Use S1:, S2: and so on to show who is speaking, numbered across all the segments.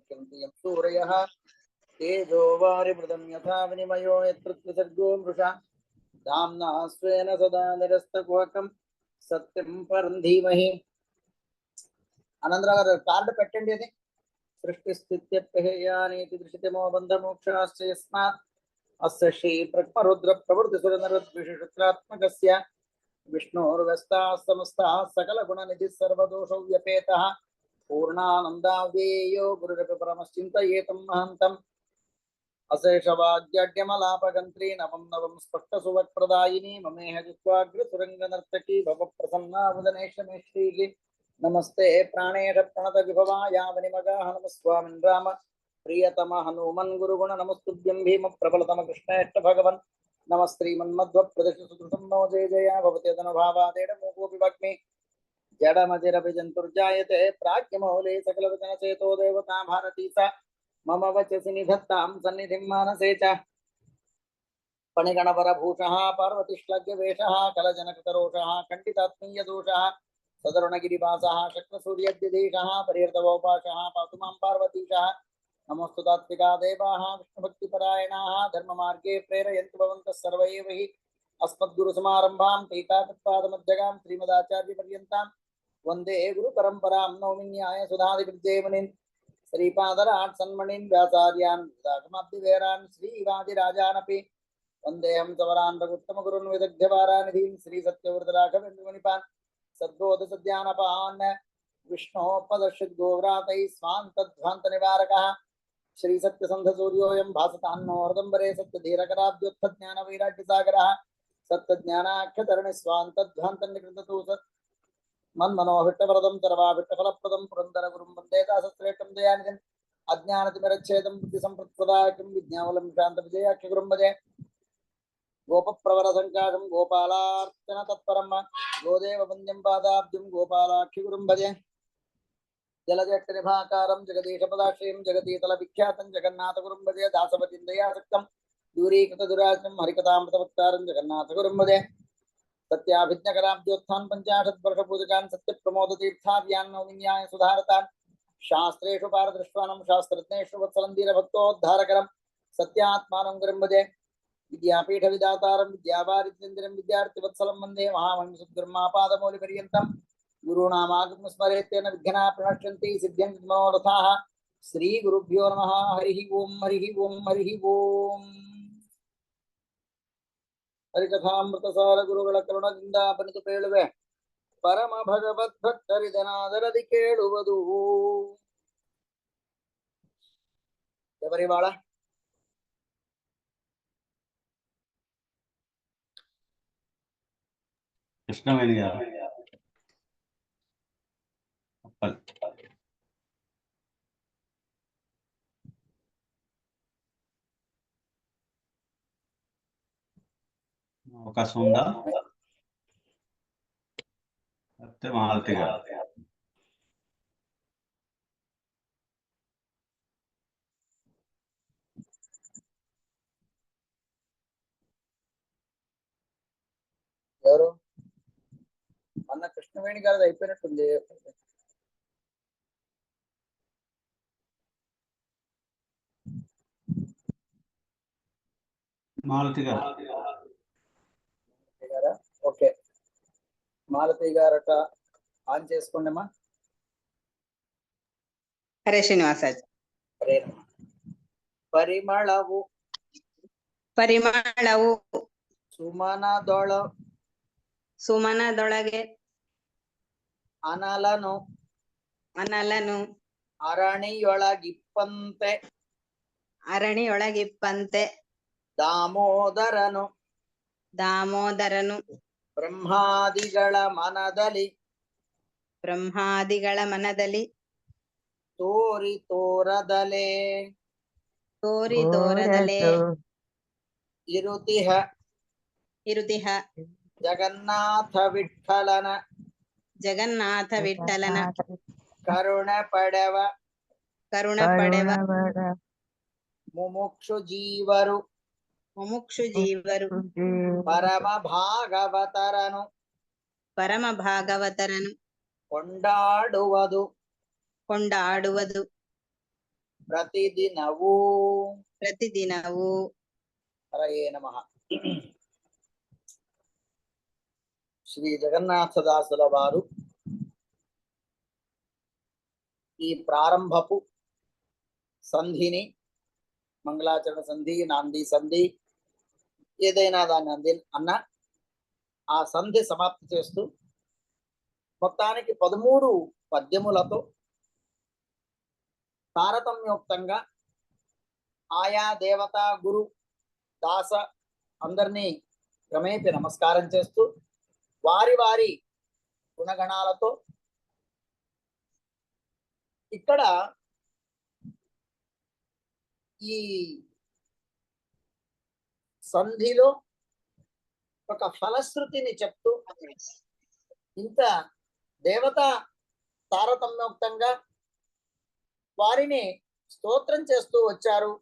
S1: मुख्यन्ति यं सूरयः तेजो वारिमृतं यथा विनिमयो यत्र त्रिसर्गो मृषा धाम्ना स्वेन सदा निरस्तकुहकं सत्यं परं धीमहि अनंतरगाరు कार्ड పెట్టండి అది सृष्टिस्थित्यप्यहेयानीति दृश्यतमो बन्धमोक्षाश्च यस्मात् अस्य श्री ब्रह्मरुद्र प्रवृत्तिसुरनरद्विषुत्रात्मकस्य विष्णोर्व्यस्ताः समस्ताः सकलगुणनिधिः सर्वदोषव्यपेतः पूर्णानन्दाव्येयो गुरुरपि परमश्चिन्तयेतं महन्तम् अशेषवाग्यड्यमलापगन्त्री नवं नवं स्पष्टसुवक्प्रदायिनी ममेह जिह्वाग्रसुरङ्गनर्तकी भवप्रसन्नावदनेशमे श्रीः नमस्ते प्राणेश प्रणत विभवायावनिमगाः नमस्वामिन् राम प्रियतम हनुमन् गुरुगुण नमस्तुभ्यं भीम प्रबलतम कृष्णेष्ट भगवन् नमस्त्रीमन्मध्व प्रदर्शसुकृतं नो जय जया भवते तनुभावादेडमूकोऽपि वाग्मी जडमतिरपि जन्तुर्जायते प्राज्ञमौले सकलवचनचेतो देवता भारती सा मम वचसि निधत्तां सन्निधिं मानसे च पणिगणवरभूषः पार्वतीश्लग्यवेषः कलजनकरोषः खण्डितात्मीयदोषः सदरुणगिरिवासः शक्रसूर्यद्यदेशः परिहृतवोपाशः पातु मां पार्वतीशः नमोऽस्तु तात्विका देवाः विष्णुभक्तिपरायणाः धर्ममार्गे प्रेरयन्तु भवन्तः सर्व एव हि अस्मद्गुरुसमारम्भां टीकाकृत्पादमध्यगां श्रीमदाचार्यपर्यन्तां वन्दे गुरुपरम्परां नौमि न्यायसुधादिकृत्येवनिन् श्रीपादराट् सन्मणिन् व्यासार्यान् वेदागमाब्धिवेरान् श्रीवादिराजानपि वन्देऽहं सवरान् रघुत्तमगुरुन् विदग्ध्यवारानिधीन् श्रीसत्यव्रतराघवेन्द्रमुनिपान् सद्बोधसद्यानपान् विष्णोः पदश्चिद्गोव्रातैः स्वान्तध्वान्तनिवारकः श्रीसत्यसन्धसूर्योऽयं भासतान्नो हृदम्बरे सत्यधीरकराब्जोत्थज्ञानवैराग्यसागरः सत्यज्ञानाख्यतरणिस्वान्तध्वान्तनिकृततु मन्मनोभिष्टवरदं सर्वाभिष्टफलप्रदं पुरन्दरगुरुं वन्दे दासश्रेष्ठं दयानिधिम् अज्ञानतिमिरच्छेदं बुद्धिसम्पत्प्रदायकं विज्ञावलं शान्तविजयाख्यगुरुं भजे गोपप्रवरसङ्काशं गोपालार्चन तत्परं गोदेव वन्द्यं पादाब्जं गोपालाख्यगुरुं भजे जलजट्टनिभाकारं जगदीशपदाश्रयं जगतीतलविख्यातं जगन्नाथगुरुं भजे दासवतीं दयासक्तं दूरीकृतदुराजं हरिकथामृतवक्तारं जगन्नाथगुरुं भजे सत्याभिज्ञकराब्जोत्थान् पञ्चाशद्वर्षपूजकान् सत्यप्रमोदतीर्थार्यान् नौमिन्याय सुधारतान् शास्त्रेषु पारदृष्टानं शास्त्रज्ञेषु वत्सलं धीरभक्तोद्धारकरं सत्यात्मानं गुरुं भजे विद्यापीठविदातारं विद्यावारिध्येन्द्रं विद्यार्थिवत्सलं वन्दे महामहिमसद्गुरुमापादमौलिपर्यन्तं गुरूणामागमं स्मरेत्तेन विघ्नाः प्रणश्यन्ति सिद्ध्यन्ति मनोरथाः श्रीगुरुभ्यो नमः हरिः ओं हरिः ओं हरिः ओं हरिकथामृतसार गुरुಗಳ ಕರುಣದಿಂದ ಬನಿತು ಪೇಳುವೆ ಪರಮ ಭಗವದ್ಭಕ್ತರಿದನಾದರದಿ ಕೇಳುವುದು ಎವರಿವಾಳ
S2: కృష్ణవేణి గారు అవకాశం ఉందా? అయితే మాలతి గారు.
S1: ఎవరు అన్న కృష్ణవేణి గారిది అయిపోయినట్టుంది.
S2: మాలతి గారు.
S1: ఓకే మాలతి గారట ఆన్ చేసుకోండి అమ్మా.
S3: హరే శ్రీనివాసాజీ.
S1: హరే పరిమళవు
S3: ಪರಿಮಳವು
S1: ಸುಮನದೊಳಗೆ ಅನಲನು
S3: ಅರಣಿಯೊಳಗಿಪ್ಪಂತೆ
S1: ದಾಮೋದರನು ಬ್ರಹ್ಮಾದಿಗಳ ಮನದಲ್ಲಿ ತೋರಿ ತೋರದಲೆ ಇರುತಿಹ ಜಗನ್ನಾಥ ವಿಠಲನ ಕರುಣ ಪಡೆವ ಮುಮುಕ್ಷು ಜೀವರು ಪರಮ ಭಾಗವತರನು ಕೊಂಡಾಡುವುದು ప్రతిదినవు.
S3: ప్రతిదినవు.
S1: హరయే నమః. శ్రీ జగన్నాథదాసుల వారు ఈ ప్రారంభపు సంధిని, మంగళాచరణ సంధి, నాంది సంధి, ఏదైనా దాన్ని అంది అన్న ఆ సంధి సమాప్తి చేస్తూ మొత్తానికి 13 పద్యములతో తారతమ్యోక్తంగా ఆయా దేవత గురు దాస అందరినీ క్రమేపీ నమస్కారం చేస్తూ వారి వారి గుణగణాలతో ఇక్కడ ఈ సంధిలో ఒక ఫలశ్రుతిని చెప్తూ ఇంత దేవత తారతమ్యోక్తంగా వారిని స్తోత్రం చేస్తూ వచ్చారు.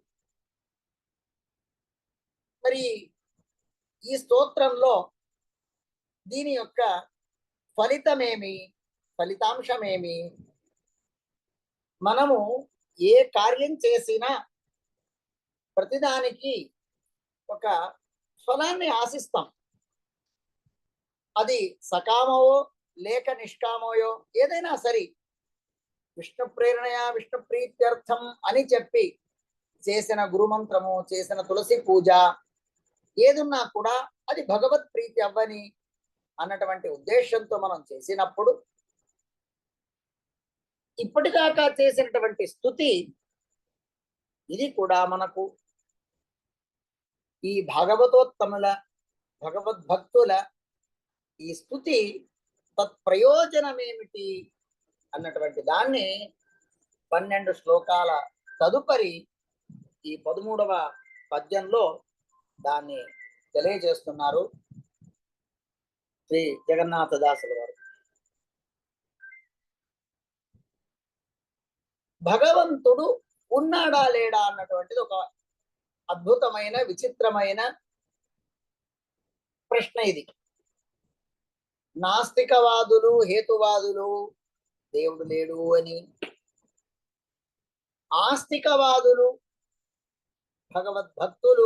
S1: మరి ఈ స్తోత్రంలో దీని యొక్క ఫలితమేమి, ఫలితాంశమేమి, మనము ఏ కార్యం చేసినా ప్రతిదానికి ఒక ఫలాన్ని ఆశిస్తాం. అది సకామవో లేక నిష్కామోయో ఏదైనా సరే విష్ణు ప్రేరణయా విష్ణు ప్రీత్యర్థం అని చెప్పి చేసిన గురుమంత్రము, చేసిన తులసి పూజ ఏదున్నా కూడా అది భగవత్ ప్రీతి అవ్వని అన్నటువంటి ఉద్దేశంతో మనం చేసినప్పుడు ఇప్పటిదాకా చేసినటువంటి స్తుతి ఇది కూడా మనకు ఈ భాగవతోత్తముల భగవద్భక్తుల ఈ స్తుతి తత్ప్రయోజనమేమిటి అన్నటువంటి దాన్ని 12 శ్లోకాల తదుపరి ఈ 13వ పద్యంలో దాన్ని తెలియజేస్తున్నారు శ్రీ జగన్నాథదాసుల వారు. భగవంతుడు ఉన్నాడా లేడా అన్నటువంటిది ఒక అద్భుతమైన విచిత్రమైన ప్రశ్న ఇది. నాస్తికవాదులు, హేతువాదులు దేవుడు లేడు అని, ఆస్తికవాదులు భగవద్భక్తులు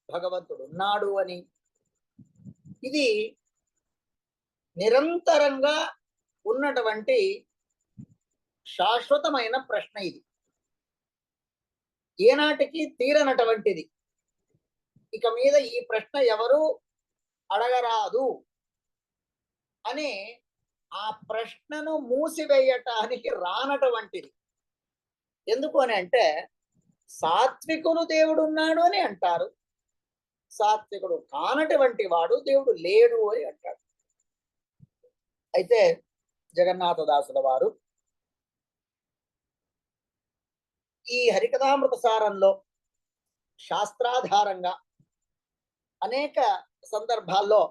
S1: భగవంతుడు ఉన్నాడు అని, ఇది నిరంతరంగా ఉన్నటువంటి శాశ్వతమైన ప్రశ్న. ఇది ఏనాటికి తీరనటువంటిది. ఇక మీద ఈ ప్రశ్న ఎవరు అడగరాదు అని ఆ ప్రశ్నను మూసివేయటానికి రానటువంటిది. ఎందుకు అని అంటే సాత్వికులు దేవుడు ఉన్నాడు అని అంటారు, సాత్వికుడు కానటువంటి వాడు దేవుడు లేడు అని అంటాడు. అయితే జగన్నాథదాసుల వారు ఈ హరికథామృత సారంలో శాస్త్రాధారంగా అనేక సందర్భాల్లో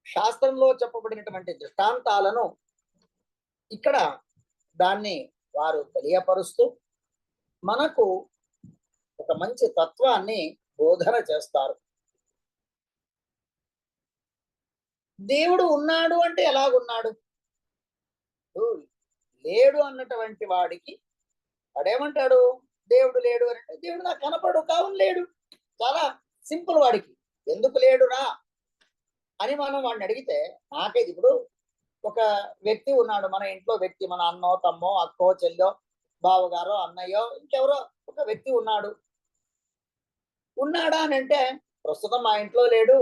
S1: శాస్త్రంలో చెప్పబడినటువంటి దృష్టాంతాలను ఇక్కడ దాన్ని వారు తెలియపరుస్తూ మనకు ఒక మంచి తత్వాన్ని బోధన చేస్తారు. దేవుడు ఉన్నాడు అంటే ఎలాగున్నాడు? లేడు అన్నటువంటి వాడికి వాడేమంటాడు? దేవుడు లేడు అని అంటే దేవుడు నాకు కనపడు కావును లేడు. చాలా సింపుల్. వాడికి ఎందుకు లేడురా అని మనం వాడిని అడిగితే, నాకేది ఇప్పుడు ఒక వ్యక్తి ఉన్నాడు, మన ఇంట్లో వ్యక్తి, మన అన్నో తమ్మో అక్కో చెల్లో బావగారో అన్నయ్యో ఇంకెవరో ఒక వ్యక్తి ఉన్నాడు. ఉన్నాడా అని అంటే ప్రస్తుతం మా ఇంట్లో లేడు,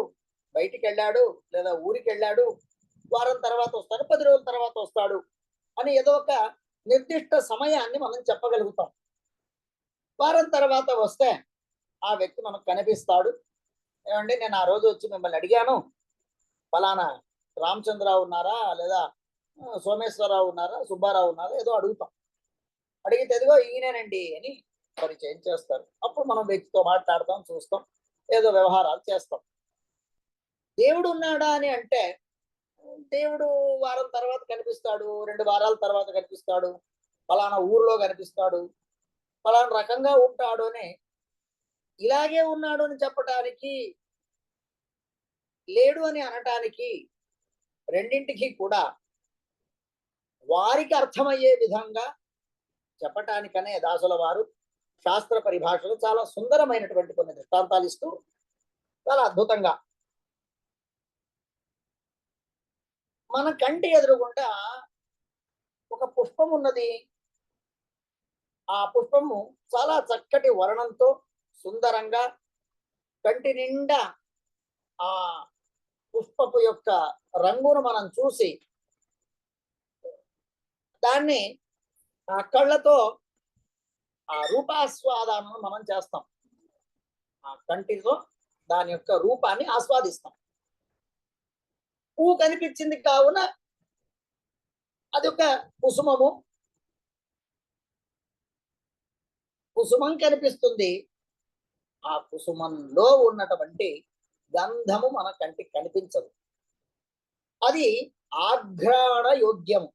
S1: బయటికి వెళ్ళాడు లేదా ఊరికి వెళ్ళాడు, వారం తర్వాత వస్తాడు, 10 రోజుల తర్వాత వస్తాడు అని ఏదో ఒక నిర్దిష్ట సమయాన్ని మనం చెప్పగలుగుతాం. వారం తర్వాత వస్తే ఆ వ్యక్తి మనకు కనిపిస్తాడు. ఏమండి నేను ఆ రోజు వచ్చి మిమ్మల్ని అడిగాను, ఫలానా రామచంద్రరావు ఉన్నారా లేదా సోమేశ్వరరావు ఉన్నారా సుబ్బారావు ఉన్నారా ఏదో అడుగుతాం. అడిగితే ఎదిగో ఈయనేనండి అని పరిచయం చేస్తారు. అప్పుడు మనం వ్యక్తితో మాట్లాడతాం, చూస్తాం, ఏదో వ్యవహారాలు చేస్తాం. దేవుడు ఉన్నాడా అని అంటే దేవుడు వారం తర్వాత కనిపిస్తాడు, 2 వారాల తర్వాత కనిపిస్తాడు, ఫలానా ఊర్లో కనిపిస్తాడు, ఫలానా రకంగా ఉంటాడు అని ఇలాగే ఉన్నాడు అని చెప్పటానికి, లేడు అని అనటానికి రెండింటికి కూడా వారికి అర్థమయ్యే విధంగా చెప్పటానికనే దాసుల వారు శాస్త్ర పరిభాషలో చాలా సుందరమైనటువంటి కొన్ని దృష్టాంతాలు ఇస్తూ చాలా అద్భుతంగా మన కంటి ఎదురుగుండా ఒక పుష్పం ఉన్నది. ఆ పుష్పము చాలా చక్కటి వర్ణంతో సుందరంగా కంటి నిండా ఆ పుష్పపు యొక్క రంగును మనం చూసి దాన్ని ఆ కళ్ళతో ఆ రూపాస్వాదాన్ని మనం చేస్తాం. ఆ కంటితో దాని యొక్క రూపాన్ని ఆస్వాదిస్తాం. పువ్వు కనిపించింది కావున అది ఒక కుసుమము, కుసుమం కనిపిస్తుంది. ఆ కుసుమంలో ఉన్నటువంటి గంధము మన కంటికి కనిపించదు. అది ఆఘ్రాణ యోగ్యము,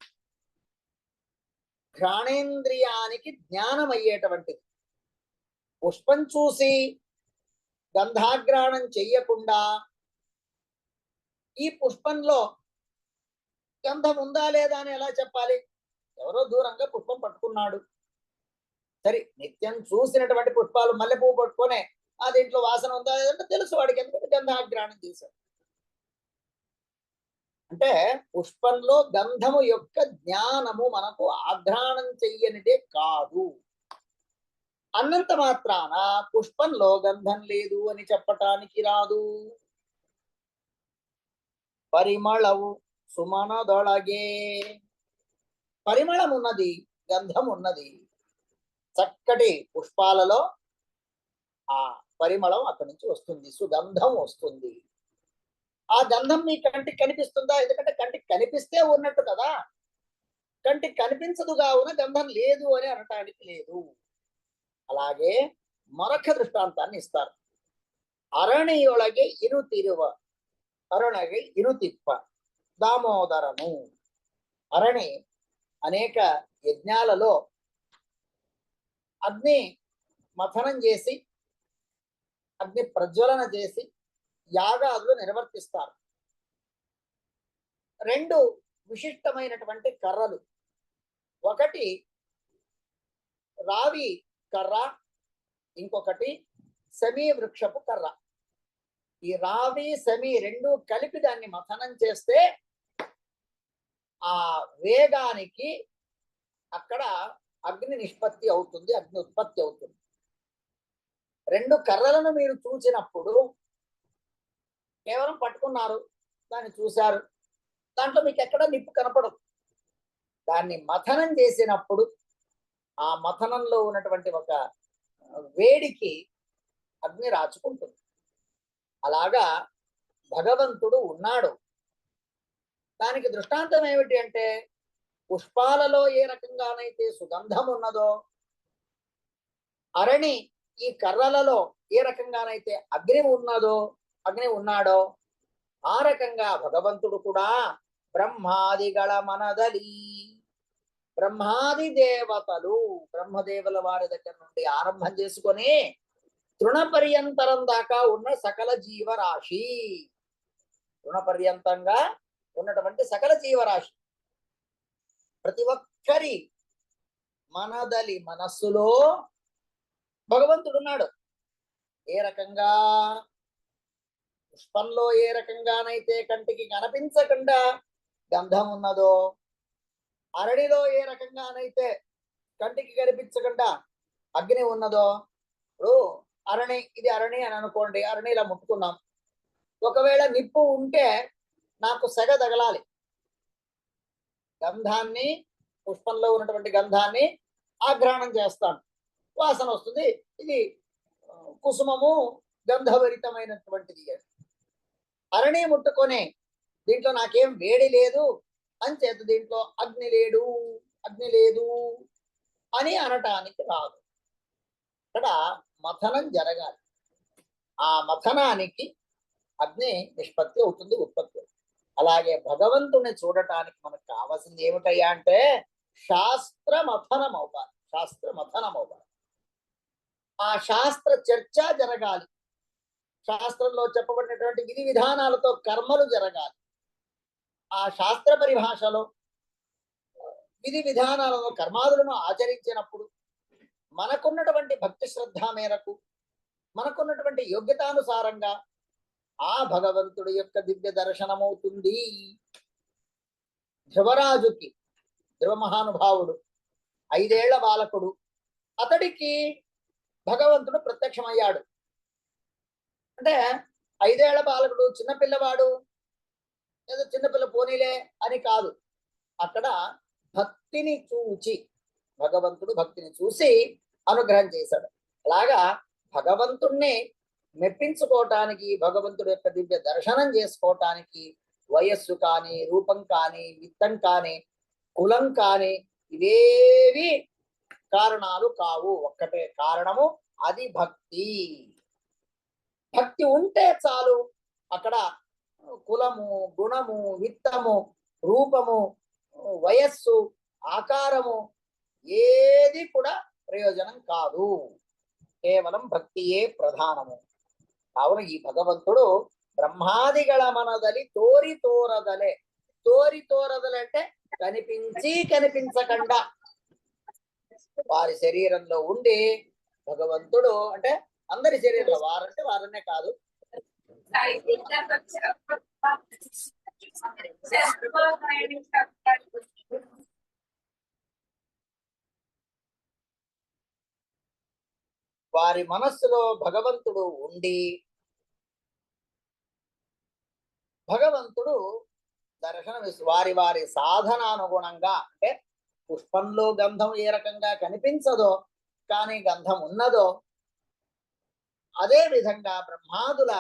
S1: ఘ్రాణేంద్రియానికి జ్ఞానం అయ్యేటువంటిది. పుష్పం చూసి గంధాఘ్రాణం చెయ్యకుండా ఈ పుష్పంలో గంధం ఉందా లేదా అని ఎలా చెప్పాలి? ఎవరో దూరంగా పుష్పం పట్టుకున్నాడు, సరే నిత్యం చూసినటువంటి పుష్పాలు మల్లె పువ్వు పట్టుకునే ఆ దీంట్లో వాసన ఉందా లేదంటే తెలుసు వాడికి, ఎందుకంటే గంధాఘ్రాణం చేశాడు. అంటే పుష్పంలో గంధము యొక్క జ్ఞానము మనకు ఆఘ్రాణం చెయ్యనిదే కాదు. అన్నంత మాత్రాన పుష్పంలో గంధం లేదు అని చెప్పటానికి రాదు. పరిమళవు సుమనదొళగే, పరిమళం ఉన్నది, గంధం ఉన్నది. చక్కటి పుష్పాలలో ఆ పరిమళం అక్కడి నుంచి వస్తుంది, సుగంధం వస్తుంది. ఆ గంధం మీ కంటికి కనిపిస్తుందా? ఎందుకంటే కంటికి కనిపిస్తే ఉన్నట్టు కదా, కంటికి కనిపించదు కావున గంధం లేదు అని అనటానికి లేదు. అలాగే మరొక దృష్టాంతాన్ని ఇస్తారు. అరణియొಳಗೆ ఇరుతిరువ, అరణగి ఇరుతిప్ప దామోదరము. అరణి అనేక యజ్ఞాలలో అగ్ని మథనం చేసి అగ్ని ప్రజ్వలన చేసి యాగాదులు నిర్వర్తిస్తారు. రెండు విశిష్టమైనటువంటి కర్రలు, ఒకటి రావి కర్ర, ఇంకొకటి శమీ వృక్షపు కర్ర. ఈ రావి శమి రెండు కలిపి దాన్ని మథనం చేస్తే ఆ వేగానికి అక్కడ అగ్ని నిష్పత్తి అవుతుంది, అగ్ని ఉత్పత్తి అవుతుంది. రెండు కర్రలను మీరు చూసినప్పుడు కేవలం పట్టుకున్నారు, దాన్ని చూశారు, దాంట్లో మీకు ఎక్కడ నిప్పు కనపడదు. దాన్ని మథనం చేసినప్పుడు ఆ మథనంలో ఉన్నటువంటి ఒక వేడికి అగ్ని రాచుకుంటుంది. అలాగా భగవంతుడు ఉన్నాడు. దానికి దృష్టాంతం ఏమిటి అంటే, పుష్పాలలో ఏ రకంగానైతే సుగంధం ఉన్నదో, అరణి ఈ కర్రలలో ఏ రకంగానైతే అగ్ని ఉన్నాడో ఆ రకంగా భగవంతుడు కూడా బ్రహ్మాదిగళ మనదలి, బ్రహ్మాది దేవతలు, బ్రహ్మదేవుల వారి దగ్గర నుండి ఆరంభం చేసుకొని తృణపర్యంతరం దాకా ఉన్న సకల జీవరాశి, తృణపర్యంతంగా ఉన్నటువంటి సకల జీవరాశి ప్రతి ఒక్కరి మనదలి మనస్సులో భగవంతుడున్నాడు. ఏ రకంగా పుష్పంలో ఏ రకంగానైతే కంటికి కనిపించకుండా గంధం ఉన్నదో, అరణిలో ఏ రకంగానైతే కంటికి కనిపించకుండా అగ్ని ఉన్నదో. ఇప్పుడు అరణి, ఇది అరణి అని అనుకోండి, అరణి ఇలా ముట్టుకున్నాం, ఒకవేళ నిప్పు ఉంటే నాకు సెగ తగలాలి. గంధాన్ని, పుష్పంలో ఉన్నటువంటి గంధాన్ని ఆఘ్రాణం చేస్తాను, వాసన వస్తుంది, ఇది కుసుమము గంధభరితమైనటువంటిది. అరణి ముట్టుకొని దీంట్లో నాకేం వేడి లేదు అని చేత దీంట్లో అగ్ని లేదు అని అనటానికి రాదు. ఇక్కడ మథనం జరగాలి. ఆ మథనానికి అగ్ని నిష్పత్తి అవుతుంది, ఉత్పత్తి. అలాగే భగవంతుని చూడటానికి మనకు కావాల్సింది ఏమిటయ్యా అంటే శాస్త్ర మథనం అవ్వాలి, శాస్త్ర మథనం అవ్వాలి. ఆ శాస్త్ర చర్చ జరగాలి. శాస్త్రంలో చెప్పబడినటువంటి విధి విధానాలతో కర్మలు జరగాలి. ఆ శాస్త్ర పరిభాషలో విధి విధానాలలో కర్మాదులను ఆచరించినప్పుడు మనకున్నటువంటి భక్తి శ్రద్ధ మేరకు, మనకున్నటువంటి యోగ్యతానుసారంగా ఆ భగవంతుడి యొక్క దివ్య దర్శనమవుతుంది. ధ్రువరాజుకి, ధ్రువ మహానుభావుడు 5 ఏళ్ల బాలకుడు, అతడికి భగవంతుడు ప్రత్యక్షమయ్యాడు. అంటే 5 ఏళ్ల బాలకుడు, చిన్నపిల్లవాడు, ఏదో చిన్నపిల్ల పోనీలే అని కాదు. అక్కడ భక్తిని చూచి, భగవంతుడు భక్తిని చూసి అనుగ్రహం చేశాడు. అలాగా భగవంతుణ్ణి మెప్పించుకోవటానికి, భగవంతుడి యొక్క దివ్య దర్శనం చేసుకోవటానికి వయస్సు కానీ, రూపం కానీ, విత్తం కానీ, కులం కానీ ఇవేవి కారణాలు కావు. ఒక్కటే కారణము, అది భక్తి. భక్తి ఉంటే చాలు. అక్కడ కులము, గుణము, విత్తము, రూపము, వయస్సు, ఆకారము ఏది కూడా ప్రయోజనం కాదు. కేవలం భక్తియే ప్రధానము. కావున ఈ భగవంతుడు బ్రహ్మాదిగళ మనదలి తోరి తోరదలే. తోరి తోరదలే అంటే కనిపించి కనిపించకుండా వారి శరీరంలో ఉండి భగవంతుడు, అంటే అందరి శరీరంలో, వారంటే వారనే కాదు, వారి మనస్సులో భగవంతుడు ఉండి భగవంతుడు దర్శనమిస్తూ వారి వారి సాధనానుగుణంగా, అంటే పుష్పంలో గంధం ఏ రకంగా కనిపించదో కానీ గంధం ఉన్నదో, అదే విధంగా బ్రహ్మాదుల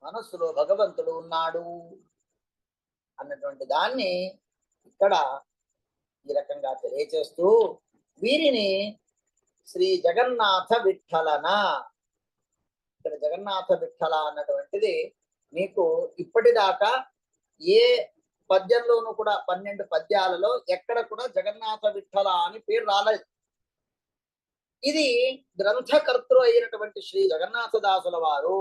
S1: మనస్సులో భగవంతుడు ఉన్నాడు అన్నటువంటి దాన్ని ఇక్కడ ఈ రకంగా తెలియచేస్తూ వీరిని శ్రీ జగన్నాథ విఠలన, ఇక్కడ జగన్నాథ విఠల అన్నటువంటిది మీకు ఇప్పటిదాకా ఏ పద్యంలోనూ కూడా 12 పద్యాలలో ఎక్కడ కూడా జగన్నాథ విఠల అని పేరు రాలేదు. ఇది గ్రంథకర్తృ అయినటువంటి శ్రీ జగన్నాథదాసుల వారు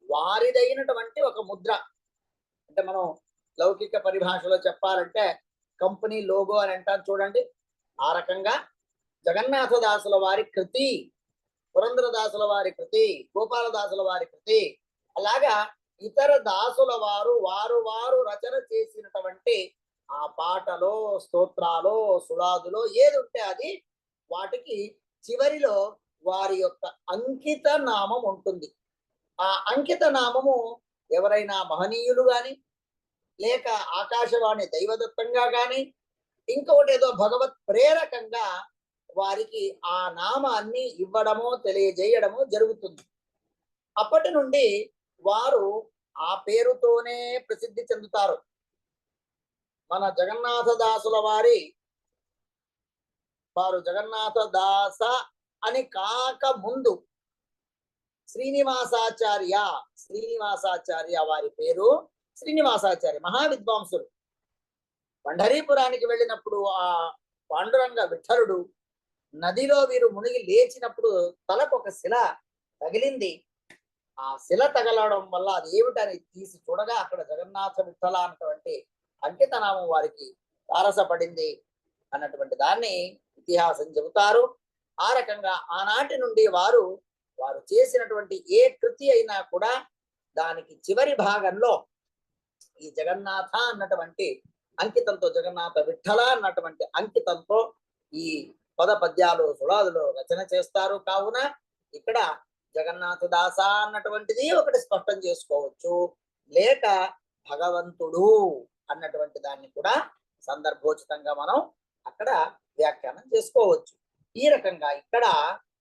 S1: వారిదైనటువంటి ఒక ముద్ర. అంటే మనం లౌకిక పరిభాషలో చెప్పాలంటే కంపెనీ లోగో అని అంటారు చూడండి, ఆ రకంగా జగన్నాథదాసుల వారి కృతి, పురంధరదాసుల వారి కృతి, గోపాలదాసుల వారి కృతి, అలాగా ఇతర దాసుల వారు వారు రచన చేసినటువంటి ఆ పాటలో, స్తోత్రాలో, సుళాదులో ఏది ఉంటే అది, వాటికి చివరిలో వారి యొక్క అంకిత నామం ఉంటుంది. ఆ అంకిత నామము ఎవరైనా మహనీయులు గాని, లేక ఆకాశవాణి దైవదత్తంగా గాని, ఇంకొకటి ఏదో భగవత్ ప్రేరకంగా వారికి ఆ నామాన్ని ఇవ్వడమో తెలియజేయడమో జరుగుతుంది. అప్పటి నుండి వారు ఆ పేరుతోనే ప్రసిద్ధి చెందుతారు. మన జగన్నాథదాసుల వారు జగన్నాథదాస అని కాక ముందు శ్రీనివాసాచార్య వారి పేరు శ్రీనివాసాచార్య, మహావిద్వాంసులు. పంఢరీపురానికి వెళ్ళినప్పుడు ఆ పాండురంగ విఠలుడు నదిలో వీరు మునిగి లేచినప్పుడు తలకు ఒక శిల తగిలింది. ఆ శిల తగలడం వల్ల అది ఏమిటని తీసి చూడగా అక్కడ జగన్నాథ విఠల అన్నటువంటి అంకితనామం వారికి తారసపడింది అన్నటువంటి దాన్ని ఇతిహాసం చెబుతారు. ఆ రకంగా ఆనాటి నుండి వారు చేసినటువంటి ఏ కృతి అయినా కూడా దానికి చివరి భాగంలో ఈ జగన్నాథ అన్నటువంటి అంకితంతో, జగన్నాథ విఠల అన్నటువంటి అంకితంతో ఈ పద పద్యాలు సుళాదులు రచన చేస్తారు. కావున ఇక్కడ జగన్నాథదాస అన్నటువంటిది ఒకటి స్పష్టం చేసుకోవచ్చు, లేక భగవంతుడు అన్నటువంటి దాన్ని కూడా సందర్భోచితంగా మనం అక్కడ వ్యాఖ్యానం చేసుకోవచ్చు. ఈ రకంగా ఇక్కడ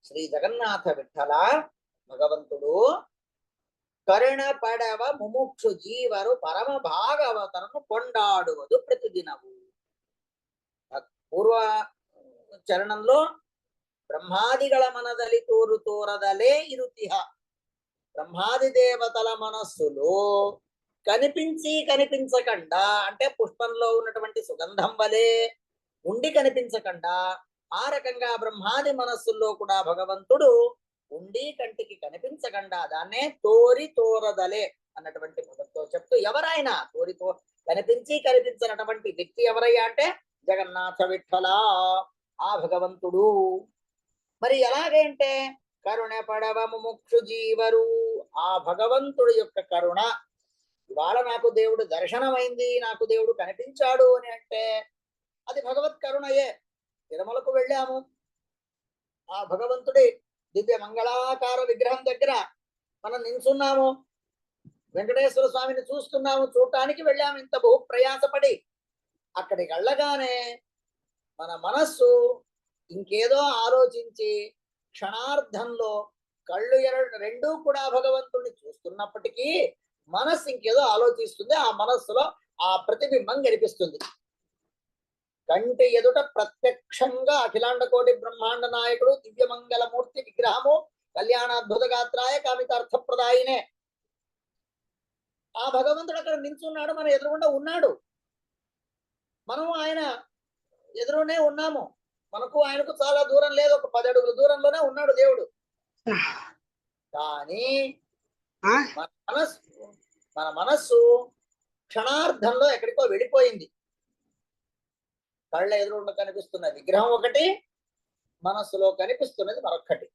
S1: శ్రీ జగన్నాథ విఠల భగవంతుడు కరుణ పడవ ముముక్షు జీవరు పరమ భాగవతను కొండాడువదు ప్రతిదినవు. పూర్వ చరణంలో బ్రహ్మాదిగళ మనదలి తోరు తోరదలే ఇరుతిహ, బ్రహ్మాది దేవతల మనస్సులో కనిపించి కనిపించకుండా, అంటే పుష్పంలో ఉన్నటువంటి సుగంధం వలె ఉండి కనిపించకుండా, ఆ రకంగా బ్రహ్మాది మనస్సుల్లో కూడా భగవంతుడు ఉండి కంటికి కనిపించకుండా దాన్నే తోరి తోరదలే అన్నటువంటి పదంతో చెప్తూ, ఎవరైనా తోరితో కనిపించి కనిపించినటువంటి వ్యక్తి ఎవరయ్యా అంటే జగన్నాథ విఠల, ఆ భగవంతుడు మరి ఎలాగంటే కరుణ పడవ ముముక్షు జీవరు, ఆ భగవంతుడి యొక్క కరుణ. ఇవాళ నాకు దేవుడు దర్శనమైంది, నాకు దేవుడు కనిపించాడు అని అంటే అది భగవత్ కరుణయే. తిరుమలకు వెళ్ళాము, ఆ భగవంతుడి దివ్య మంగళాకార విగ్రహం దగ్గర మనం నించున్నాము, వెంకటేశ్వర స్వామిని చూస్తున్నాము, చూడటానికి వెళ్ళాము ఇంత బహు ప్రయాసపడి. అక్కడికి వెళ్ళగానే మన మనస్సు ఇంకేదో ఆలోచించి క్షణార్ధంలో కళ్ళు రెండూ కూడా భగవంతుడిని చూస్తున్నప్పటికీ మనస్సు ఇంకేదో ఆలోచిస్తుంది. ఆ మనస్సులో ఆ ప్రతిబింబం కనిపిస్తుంది. కంటి ఎదుట ప్రత్యక్షంగా అఖిలాండ కోటి బ్రహ్మాండ నాయకుడు దివ్యమంగళమూర్తి విగ్రహము కళ్యాణాద్భుత గాత్రాయ కామితార్థప్రదాయినే. ఆ భగవంతుడు అక్కడ నిల్చున్నాడు, మన ఎదురుగుండా ఉన్నాడు, మనం ఆయన ఎదురునే ఉన్నాము. మనకు ఆయనకు చాలా దూరం లేదు, ఒక 10 అడుగుల దూరంలోనే ఉన్నాడు దేవుడు. కానీ మన మనస్సు క్షణార్ధంలో ఎక్కడికో వెళ్ళిపోయింది. కళ్ళ ఎదురుండ కనిపిస్తున్న విగ్రహం ఒకటి, మనస్సులో కనిపిస్తున్నది మరొక్కటి.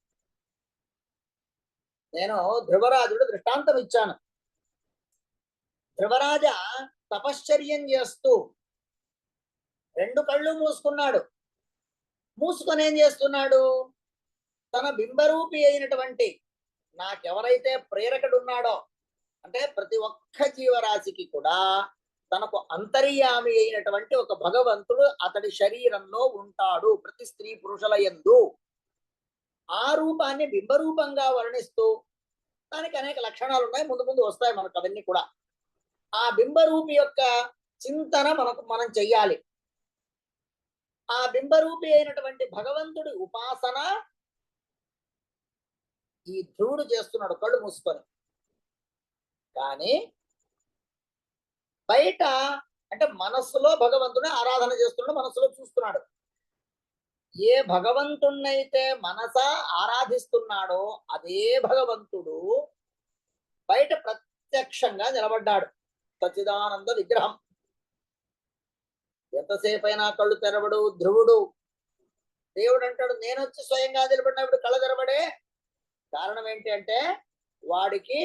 S1: నేను ధ్రువరాజుడు దృష్టాంతం ఇచ్చాను. ధ్రువరాజ తపశ్చర్యం చేస్తూ 2 కళ్ళు మూసుకున్నాడు. మూసుకొని ఏం చేస్తున్నాడు? తన బింబరూపి అయినటువంటి నాకెవరైతే ప్రేరకుడు ఉన్నాడో, అంటే ప్రతి ఒక్క జీవరాశికి కూడా తనకు అంతర్యామి అయినటువంటి ఒక భగవంతుడు అతడి శరీరంలో ఉంటాడు, ప్రతి స్త్రీ పురుషుల యందు. ఆ రూపాన్ని బింబరూపంగా వర్ణిస్తూ, దానికి అనేక లక్షణాలు ఉన్నాయి, ముందు ముందు వస్తాయి మనకు అవన్నీ కూడా. ఆ బింబరూపి యొక్క చింతన మనం చెయ్యాలి. ఆ బింబరూపి అయినటువంటి భగవంతుడి ఉపాసన ఈ ధ్రువుడు చేస్తున్నాడు కళ్ళు మూసుకొని. కానీ బయట అంటే మనస్సులో భగవంతుని ఆరాధన చేస్తున్నాడు, మనస్సులో చూస్తున్నాడు. ఏ భగవంతుణ్ణైతే మనస ఆరాధిస్తున్నాడో అదే భగవంతుడు బయట ప్రత్యక్షంగా నిలబడ్డాడు, సచ్చిదానంద విగ్రహం. ఎంతసేపైనా కళ్ళు తెరవడు ధ్రువుడు. దేవుడు అంటాడు, నేను వచ్చి స్వయంగా నిలబడినప్పుడు కళ్ళ తెరవడే. కారణం ఏంటి అంటే వాడికి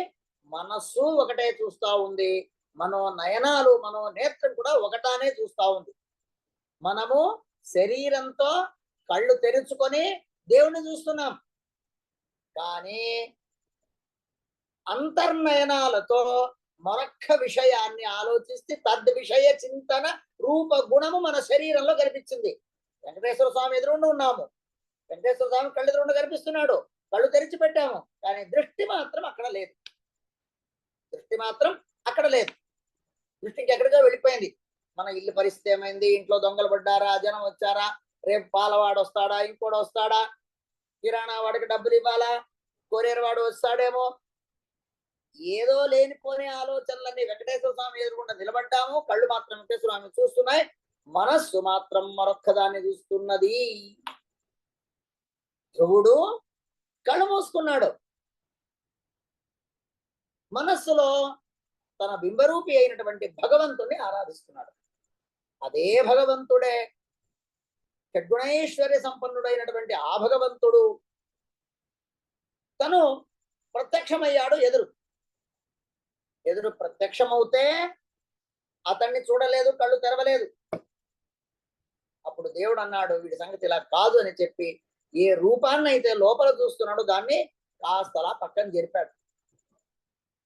S1: మనస్సు ఒకటే చూస్తా ఉంది, మనో నయనాలు మనో నేత్రం కూడా ఒకటానే చూస్తా ఉంది. మనము శరీరంతో కళ్ళు తెరుచుకొని దేవుణ్ణి చూస్తున్నాం, కానీ అంతర్నయనాలతో మరొక్క విషయాన్ని ఆలోచిస్తే తద్ విషయ చింతన రూప గుణము మన శరీరంలో కనిపించింది. వెంకటేశ్వర స్వామి ఎదురుండి ఉన్నాము, వెంకటేశ్వర స్వామి కళ్ళు ఎదురుండి కనిపిస్తున్నాడు, కళ్ళు తెరిచి పెట్టాము, కానీ దృష్టి మాత్రం అక్కడ లేదు. దృష్టి మాత్రం అక్కడ లేదు, దృష్టికి ఎక్కడికో వెళ్ళిపోయింది. మన ఇల్లు పరిస్థితి ఏమైంది, ఇంట్లో దొంగలు పడ్డారా, జనం వచ్చారా, రేపు పాలవాడు వస్తాడా, ఇంకోడు వస్తాడా, కిరాణా వాడికి డబ్బులు ఇవ్వాలా, కొరియర్ వాడు వస్తాడేమో, ఏదో లేనిపోని ఆలోచనలన్నీ వెంకటేశ్వర స్వామి ఎదురుకుండా నిలబడ్డాము, కళ్ళు మాత్రం వెంకటేశ్వర స్వామి చూస్తున్నాయి, మనస్సు మాత్రం మరొక్కదాన్ని చూస్తున్నది. ధ్రువుడు కళ్ళు మూసుకున్నాడు, మనస్సులో తన బింబరూపి అయినటువంటి భగవంతుణ్ణి ఆరాధిస్తున్నాడు. అదే భగవంతుడే షడ్గుణైశ్వర్య సంపన్నుడైనటువంటి ఆ భగవంతుడు తను ప్రత్యక్షమయ్యాడు. ఎదురు ప్రత్యక్షమవుతే అతన్ని చూడలేదు, కళ్ళు తెరవలేదు. అప్పుడు దేవుడు అన్నాడు, వీడి సంగతి ఇలా కాదు అని చెప్పి ఏ రూపాన్ని అయితే లోపల చూస్తున్నాడో దాన్ని కాస్తలా పక్కన జరిపాడు.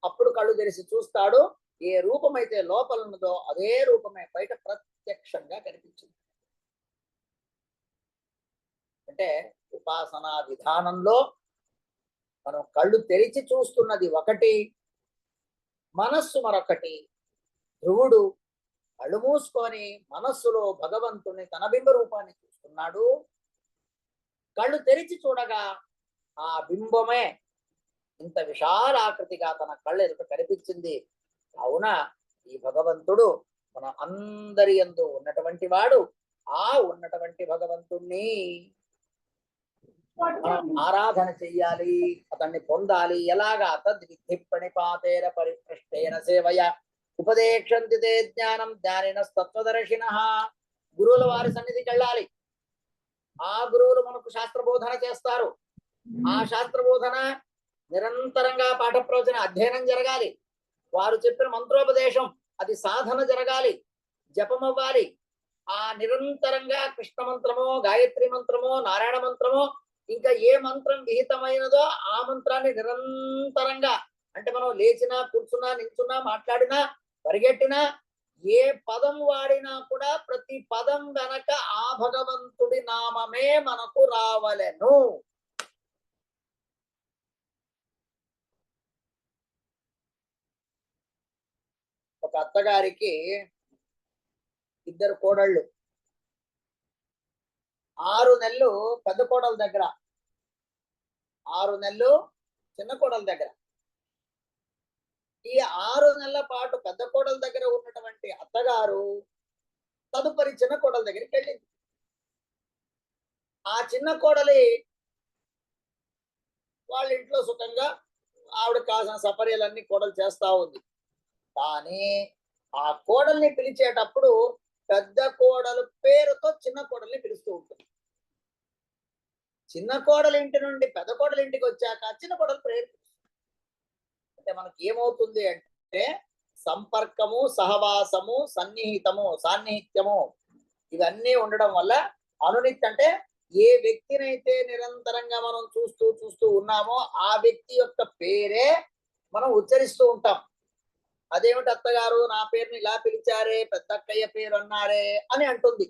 S1: అప్పుడు కళ్ళు తెరిచి చూస్తాడు, ఏ రూపమైతే లోపల ఉన్నదో అదే రూపమే బయట ప్రత్యక్షంగా కనిపించింది. అంటే ఉపాసనా విధానంలో మనం కళ్ళు తెరిచి చూస్తున్నది ఒకటి, మనస్సు మరొకటి. ధ్రువుడు కళ్ళు మూసుకొని మనస్సులో భగవంతుని తన బింబ రూపాన్ని చూస్తున్నాడు, కళ్ళు తెరిచి చూడగా ఆ బింబమే ఇంత విశాల ఆకృతిగా తన కళ్ళు ఎదుట కనిపించింది. కావున ఈ భగవంతుడు మన అందరి యందు ఉన్నటువంటి వాడు. ఆ ఉన్నటువంటి భగవంతుణ్ణి మనం ఆరాధన చెయ్యాలి, అతన్ని పొందాలి. ఎలాగా? తద్విధి ప్రణిపాతేన పరిపృష్టేన సేవయ ఉపదేక్షంతి తే జ్ఞానం జ్ఞానిన తత్వదర్శినః. గురువుల వారి సన్నిధికి వెళ్ళాలి, ఆ గురువులు మనకు శాస్త్ర బోధన చేస్తారు. ఆ శాస్త్ర బోధన నిరంతరంగా పాఠ ప్రవచన అధ్యయనం జరగాలి. వారు చెప్పిన మంత్రోపదేశం అది సాధన జరగాలి, జపం అవ్వాలి. ఆ నిరంతరంగా కృష్ణ మంత్రమో, గాయత్రి మంత్రమో, నారాయణ మంత్రమో, ఇంకా ఏ మంత్రం విహితమైనదో ఆ మంత్రాన్ని నిరంతరంగా, అంటే మనం లేచినా, కూర్చున్నా, నిల్చున్నా, మాట్లాడినా, పరిగెట్టినా, ఏ పదం వాడినా కూడా ప్రతి పదం వెనక ఆ భగవంతుడి నామమే మనకు రావలెను. ఒక అత్తగారికి ఇద్దరు కోడళ్ళు. 6 నెలలు పెద్ద కోడల దగ్గర, 6 నెలలు చిన్న కోడల దగ్గర. ఈ 6 నెలల పాటు పెద్ద కోడల దగ్గర ఉన్నటువంటి అత్తగారు తదుపరి చిన్న కోడల దగ్గరికి వెళ్ళింది. ఆ చిన్న కోడలి వాళ్ళ ఇంట్లో సుఖంగా ఆవిడ కాసిన సపర్యలన్నీ కోడలు చేస్తా ఉంది. కానీ ఆ కోడల్ని పిలిచేటప్పుడు పెద్ద కోడలు పేరుతో చిన్న కోడల్ని పిలుస్తూ ఉంటుంది. చిన్న కోడలి ఇంటి నుండి పెద్ద కోడలి ఇంటికి వచ్చాక చిన్న కోడలు పేరు. అంటే మనకి ఏమవుతుంది అంటే సంపర్కము, సహవాసము, సన్నిహితము, సాన్నిహిత్యము ఇవన్నీ ఉండడం వల్ల అనునిత్య, అంటే ఏ వ్యక్తినైతే నిరంతరంగా మనం చూస్తూ చూస్తూ ఉన్నామో ఆ వ్యక్తి యొక్క పేరే మనం ఉచ్చరిస్తూ ఉంటాం. అదేమిటి అత్తగారు నా పేరుని ఇలా పిలిచారే, పెద్దక్కయ్య పేరు అన్నారే అని అంటుంది.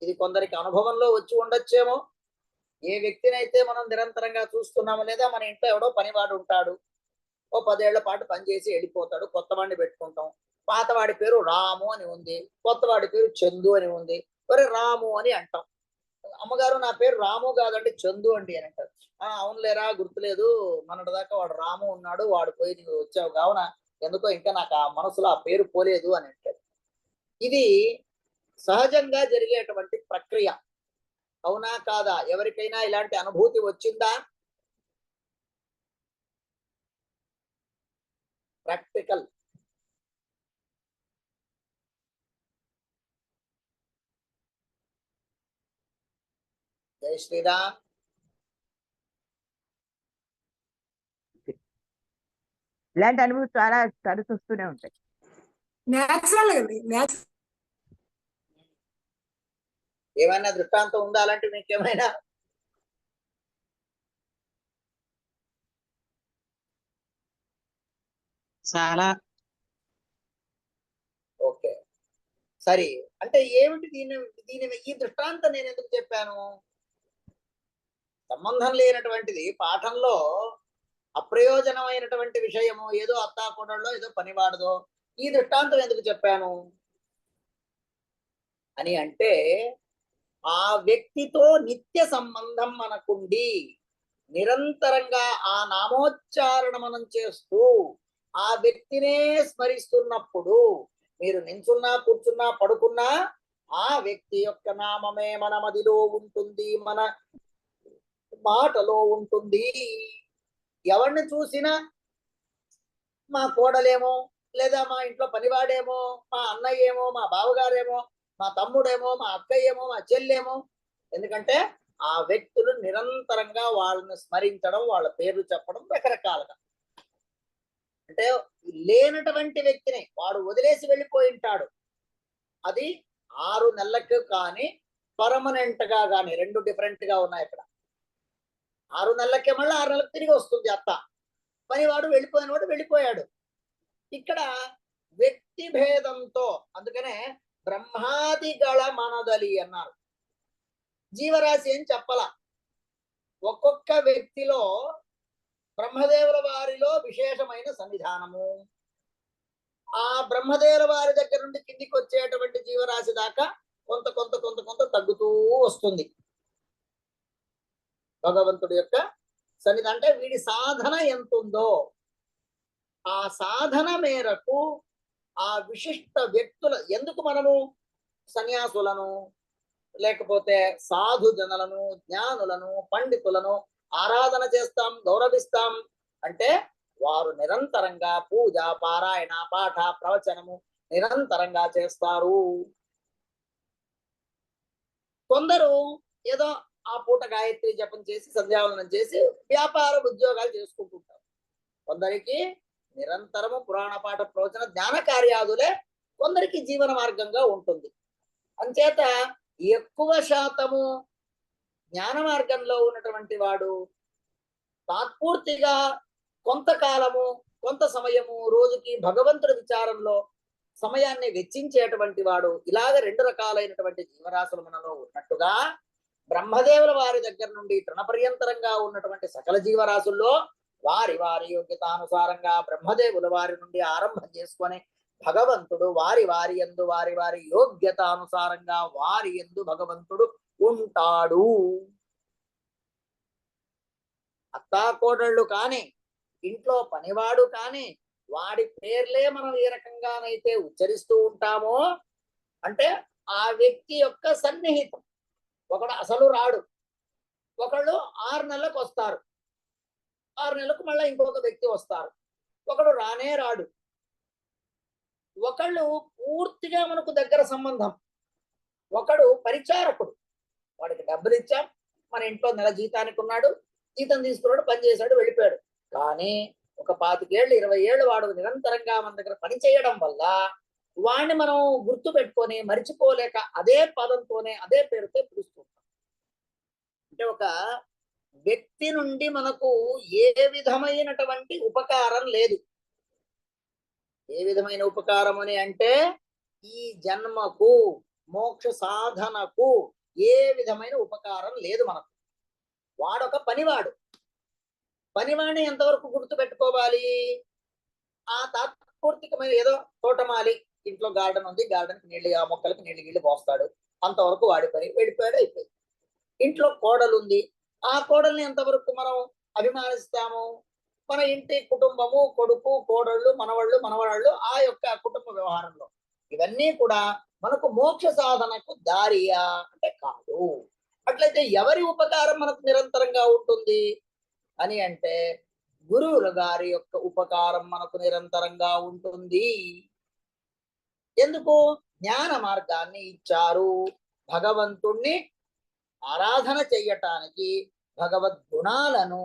S1: ఇది కొందరికి అనుభవంలో వచ్చి ఉండొచ్చేమో. ఏ వ్యక్తినైతే మనం నిరంతరంగా చూస్తున్నామో, లేదా మన ఇంట్లో ఎవడో పనివాడు ఉంటాడు, ఓ 10 ఏళ్ల పాటు పనిచేసి వెళ్ళిపోతాడు, కొత్త వాడిని పెట్టుకుంటాం. పాతవాడి పేరు రాము అని ఉంది, కొత్తవాడి పేరు చందు అని ఉంది. మరి రాము అని అంటాం. అమ్మగారు నా పేరు రాము కాదండి చందు అండి అని అంటారు. అవునులేరా గుర్తులేదు, మొన్నటి దాకా వాడు రాము ఉన్నాడు, వాడు పోయి నీవు వచ్చావు కావున ఎందుకో ఇంకా నాకు ఆ మనసులో ఆ పేరు పోలేదు అని అంటారు. ఇది సహజంగా జరిగేటువంటి ప్రక్రియ. అవునా కాదా? ఎవరికైనా ఇలాంటి అనుభూతి వచ్చిందా? ప్రాక్టికల్. జై శ్రీరామ్.
S4: ఇలాంటి అనుభూతి చాలా తరచు వస్తూనే ఉంటాయి.
S5: నేచురల్ అండి.
S1: ఏమైనా దృష్టాంతం ఉందా అలాంటి మీకేమైనా?
S3: చాలా.
S1: ఓకే, సరే. అంటే ఏమిటి దీని దీని ఈ దృష్టాంతం నేను ఎందుకు చెప్పాను? సంబంధం లేనటువంటిది, పాఠంలో అప్రయోజనమైనటువంటి విషయము, ఏదో అత్తాకోడళ్ళో ఏదో పనివాడదో, ఈ దృష్టాంతం ఎందుకు చెప్పాను అని అంటే, ఆ వ్యక్తితో నిత్య సంబంధం మనకుండి నిరంతరంగా ఆ నామోచ్చారణ మనం చేస్తూ ఆ వ్యక్తినే స్మరిస్తున్నప్పుడు, మీరు నించున్నా, కూర్చున్నా, పడుకున్నా ఆ వ్యక్తి యొక్క నామమే మన మదిలో ఉంటుంది, మన మాటలో ఉంటుంది. ఎవరిని చూసినా మా కోడలేమో, లేదా మా ఇంట్లో పనివాడేమో, మా అన్నయ్యేమో, మా బావగారేమో, మా తమ్ముడేమో, మా అక్కయ్యేమో, మా చెల్లేమో. ఎందుకంటే ఆ వ్యక్తులు నిరంతరంగా వాళ్ళని స్మరించడం, వాళ్ళ పేర్లు చెప్పడం రకరకాలుగా. అంటే లేనటువంటి వ్యక్తిని వాడు వదిలేసి వెళ్ళిపోయి ఉంటాడు, అది 6 నెలలకు కానీ పర్మనెంట్ గా కానీ, రెండు డిఫరెంట్ గా ఉన్నాయి ఇక్కడ. 6 నెలలకే మళ్ళీ 6 నెలలకు తిరిగి వస్తుంది అత్త. పనివాడు వెళ్ళిపోయినవాడు వెళ్ళిపోయాడు. ఇక్కడ వ్యక్తి భేదంతో, అందుకనే బ్రహ్మాదిగళ మనదలి అన్నారు. జీవరాశి ఏం చెప్పాల. ఒక్కొక్క వ్యక్తిలో బ్రహ్మదేవుల వారిలో విశేషమైన సన్నిధానము, ఆ బ్రహ్మదేవుల వారి దగ్గర నుండి కిందికి వచ్చేటువంటి జీవరాశి దాకా కొంత కొంత కొంత కొంత తగ్గుతూ వస్తుంది. భగవంతుడి యొక్క సన్నిధి అంటే వీడి సాధన ఎంత ఉందో ఆ సాధన మేరకు ఆ విశిష్ట వ్యక్తుల, ఎందుకు మనము సన్యాసులను, లేకపోతే సాధు జనులను, జ్ఞానులను, పండితులను ఆరాధన చేస్తాం, గౌరవిస్తాం అంటే వారు నిరంతరంగా పూజ, పారాయణ, పాఠ, ప్రవచనము నిరంతరంగా చేస్తారు. కొందరు ఏదో ఆ పూట గాయత్రి జపం చేసి సంధ్యావందనం చేసి వ్యాపార ఉద్యోగాలు చేసుకుంటుంటారు. కొందరికి నిరంతరము పురాణ పాఠ ప్రవచన జ్ఞాన కార్యాదులే కొందరికి జీవన మార్గంగా ఉంటుంది. అంచేత ఎక్కువ శాతము జ్ఞాన మార్గంలో ఉన్నటువంటి వాడు తాత్పూర్తిగా కొంతకాలము కొంత సమయము రోజుకి భగవంతుడి విచారంలో సమయాన్ని వెచ్చించేటువంటి వాడు ఇలాగ 2 రకాలైనటువంటి జీవరాశులు మనలో ఉన్నట్టుగా బ్రహ్మదేవుల వారి దగ్గర నుండి తృణపర్యంతరంగా ఉన్నటువంటి సకల జీవరాశుల్లో వారి వారి యోగ్యతానుసారంగా బ్రహ్మదేవుల వారి నుండి ఆరంభం చేసుకొని భగవంతుడు వారి వారి యందు వారి వారి యోగ్యతానుసారంగా వారి యందు భగవంతుడు ఉంటాడు. అత్తాకోడళ్ళు కాని ఇంట్లో పనివాడు కాని వాడి పేర్లే మనం ఏ రకంగానైతే ఉచ్చరిస్తూ ఉంటామో అంటే ఆ వ్యక్తి యొక్క సన్నిహితం. ఒకడు అసలు రాడు, ఒకళ్ళు 6 నెలలకు వస్తారు, 6 నెలలకు మళ్ళీ ఇంకొక వ్యక్తి వస్తారు, ఒకడు రానే రాడు, ఒకళ్ళు పూర్తిగా మనకు దగ్గర సంబంధం, ఒకడు పరిచారకుడు. వాడికి డబ్బులు ఇచ్చాం, మన ఇంట్లో నెల జీతానికి ఉన్నాడు, జీతం తీసుకున్నాడు, పని చేశాడు, వెళ్ళిపోయాడు. కానీ ఒక 25 ఏళ్ళు 20 ఏళ్ళు వాడు నిరంతరంగా మన దగ్గర పని చేయడం వల్ల వాడిని మనం గుర్తు పెట్టుకొని మరిచిపోలేక అదే పదంతోనే అదే పేరుతో పిలుస్తుంటాం. అంటే ఒక వ్యక్తి నుండి మనకు ఏ విధమైనటువంటి ఉపకారం లేదు. ఏ విధమైన ఉపకారం అని అంటే ఈ జన్మకు మోక్ష సాధనకు ఏ విధమైన ఉపకారం లేదు మనకు. వాడొక పనివాడు. పనివాడిని ఎంతవరకు గుర్తు పెట్టుకోవాలి? ఆ తాత్పూర్తికమైన ఏదో తోటమాలి, ఇంట్లో గార్డెన్ ఉంది, గార్డెన్కి నీళ్ళు, ఆ మొక్కలకి నీళ్ళు పోస్తాడు, అంతవరకు వాడి పని, వెళ్ళిపోయాడు, అయిపోయింది. ఇంట్లో కోడలు ఉంది, ఆ కోడల్ని ఎంతవరకు మనం అభిమానిస్తాము? మన ఇంటి కుటుంబము, కొడుకు, కోడళ్ళు, మనవాళ్ళు, మనవరాళ్ళు, ఆ యొక్క కుటుంబ వ్యవహారంలో ఇవన్నీ కూడా మనకు మోక్ష సాధనకు దారియా అంటే కాదు. అట్లయితే ఎవరి ఉపకారం మనకు నిరంతరంగా ఉంటుంది అని అంటే గురువుల గారి యొక్క ఉపకారం మనకు నిరంతరంగా ఉంటుంది. ఎందుకు? జ్ఞాన మార్గాన్ని ఇచ్చారు. భగవంతుణ్ణి ఆరాధన చెయ్యటానికి భగవద్గుణాలను,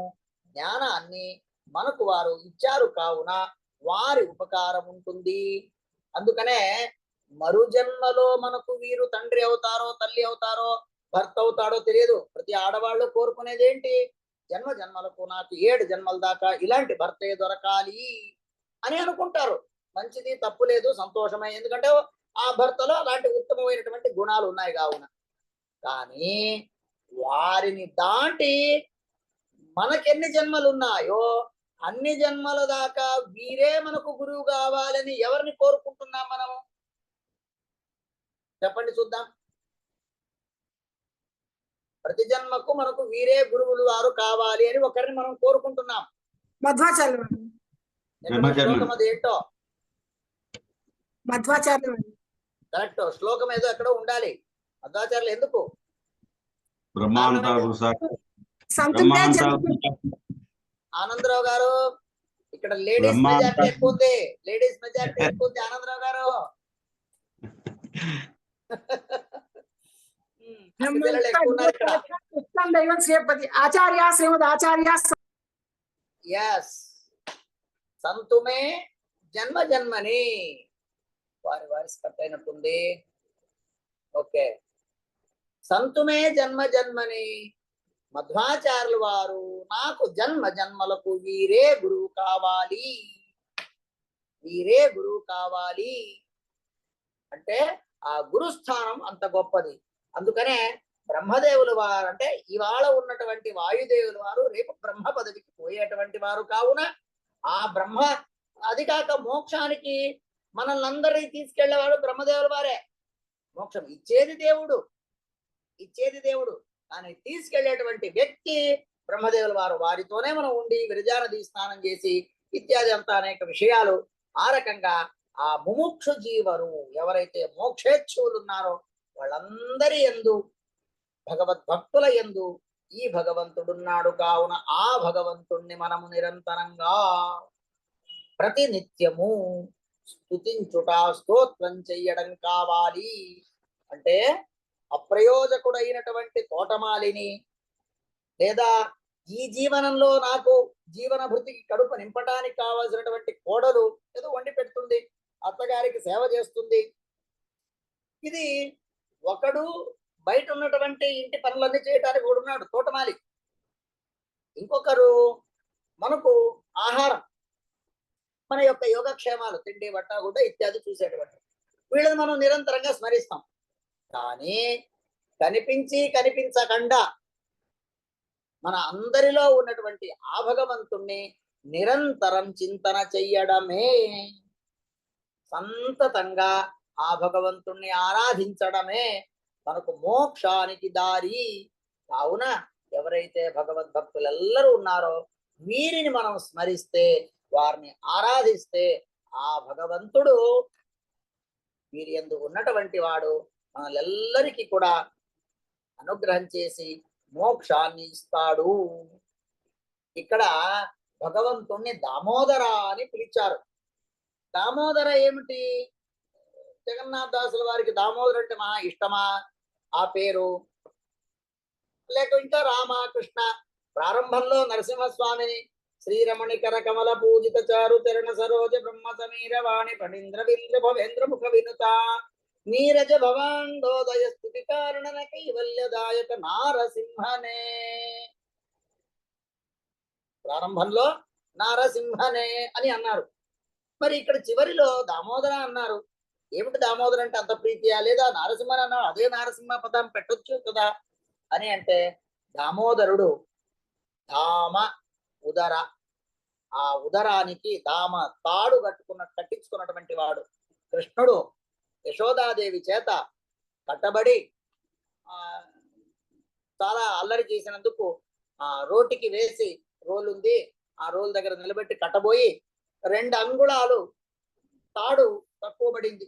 S1: జ్ఞానాన్ని మనకు వారు ఇచ్చారు. కావున వారి ఉపకారం ఉంటుంది. అందుకనే మరు జన్మలో మనకు వీరు తండ్రి అవుతారో, తల్లి అవుతారో, భర్త అవుతాడో తెలియదు. ప్రతి ఆడవాళ్ళు కోరుకునేది ఏంటి? జన్మ జన్మలకు నాకు 7 జన్మల దాకా ఇలాంటి భర్తే దొరకాలి అని అనుకుంటారు. మంచిది, తప్పు లేదు, సంతోషమే. ఎందుకంటే ఆ భర్తలో అలాంటి ఉత్తమమైనటువంటి గుణాలు ఉన్నాయి కావున. కానీ వారిని దాటి మనకెన్ని జన్మలు ఉన్నాయో అన్ని జన్మల దాకా వీరే మనకు గురువు కావాలని ఎవరిని కోరుకుంటున్నాం మనం? చెప్పండి చూద్దాం. ప్రతి జన్మకు మనకు వీరే గురువులు వారు కావాలి అని ఒకరిని మనం కోరుకుంటున్నాం.
S5: మధ్వాచార్యులు
S1: శ్లోకం అది ఏంటో
S5: మధ్వాచార్యులు
S1: కరెక్ట్. శ్లోకం ఏదో ఎక్కడో ఉండాలి. మధ్వాచార్యులు ఎందుకు? ఆనందరావు గారు, ఇక్కడ లేడీస్ మెజార్టీ ఎక్కువ ఉంది, లేడీస్ మెజార్టీ ఎక్కువ ఉంది. ఆనందరావు గారు
S5: దైవం శ్రీపతి ఆచార్య శ్రీమద్ ఆచార్య.
S1: ఎస్, సంతుమే జన్మ జన్మని. వారి వాయిస్ కట్ అయినట్టుంది. ఓకే, సంతుమే జన్మ జన్మని. మధ్వాచార్యులు వారు నాకు జన్మ జన్మలకు వీరే గురువు కావాలి, వీరే గురువు కావాలి అంటే ఆ గురుస్థానం అంత గొప్పది. అందుకనే బ్రహ్మదేవులు వారు అంటే ఇవాళ ఉన్నటువంటి వాయుదేవుల వారు రేపు బ్రహ్మ పదవికి పోయేటువంటి వారు. కావున ఆ బ్రహ్మ, అది కాక మోక్షానికి మనల్ని అందరినీ తీసుకెళ్లేవాడు బ్రహ్మదేవుల వారే. మోక్షం ఇచ్చేది దేవుడు, ఇచ్చేది దేవుడు, కానీ తీసుకెళ్లేటువంటి వ్యక్తి బ్రహ్మదేవుల వారు. వారితోనే మనం ఉండి విరజానది స్నానం చేసి ఇత్యాది అంతా అనేక విషయాలు. ఆ రకంగా ఆ ముముక్షు జీవరు ఎవరైతే మోక్షేచ్ఛువులు ఉన్నారో వాళ్ళందరి యందు, భగవద్భక్తుల యందు ఈ భగవంతుడున్నాడు. కావున ఆ భగవంతుణ్ణి మనము నిరంతరంగా ప్రతినిత్యము స్తుతించుట, స్తోత్రం చెయ్యడం కావాలి. అంటే అప్రయోజకుడైనటువంటి తోటమాలిని, లేదా ఈ జీవనంలో నాకు జీవన భృతికి కడుపు నింపడానికి కావాల్సినటువంటి కోడలు ఏదో వండి పెడుతుంది, అత్తగారికి సేవ చేస్తుంది. ఇది ఒకడు బయట ఉన్నటువంటి ఇంటి పనులన్నీ చేయడానికి కూడా ఉన్నాడు తోటమాలి. ఇంకొకరు మనకు ఆహారం, మన యొక్క యోగక్షేమాలు, తిండి బట్ట గుడ్డ ఇత్యాది చూసేటువంటి వీళ్ళని మనం నిరంతరంగా స్మరిస్తాం. కానీ కనిపించి కనిపించకుండా మన అందరిలో ఉన్నటువంటి ఆ భగవంతుణ్ణి నిరంతరం చింతన చెయ్యడమే, సంతతంగా ఆ భగవంతుణ్ణి ఆరాధించడమే మనకు మోక్షానికి దారి. కావున ఎవరైతే భగవద్భక్తులెల్లరూ ఉన్నారో వీరిని మనం స్మరిస్తే, వారిని ఆరాధిస్తే ఆ భగవంతుడు వీరి యందు ఉన్నటువంటి వాడు మనలెల్లరికీ కూడా అనుగ్రహం చేసి మోక్షాన్ని ఇస్తాడు. ఇక్కడ భగవంతుణ్ణి దామోదర అని పిలిచారు. దామోదర ఏమిటి? జగన్నాథ దాసుల వారికి దామోదర అంటే మహా ఇష్టమా ఆ పేరు? లేక ఇంకా రామ కృష్ణ? ప్రారంభంలో నరసింహస్వామిని శ్రీరమణికర కమల పూజిత చారు చరణ సరోజ బ్రహ్మ సమీర వాణి ఫణీంద్ర వింద్ర భవేంద్ర ముఖ వినుత నీరజ భవాండోదయ స్థితి కారణన కైవల్యదాయక నారసింహనే. ప్రారంభంలో నారసింహనే అని అన్నారు. మరి ఇక్కడ చివరిలో దామోదర అన్నారు. ఏమిటి దామోదర అంటే అంత ప్రీతియా? లేదా నారసింహని అన్నారు, అదే నారసింహ పదం పెట్టొచ్చు కదా అని అంటే, దామోదరుడు ధామ ఉదర, ఆ ఉదరానికి దామ తాడు కట్టించుకున్నటువంటి వాడు. కృష్ణుడు యశోదాదేవి చేత కట్టబడి చాలా అల్లరి చేసినందుకు రోటికి వేసి రోల్ ఉంది, ఆ రోల్ దగ్గర నిలబెట్టి కట్టబోయి 2 అంగుళాలు తాడు తక్కువ పడింది.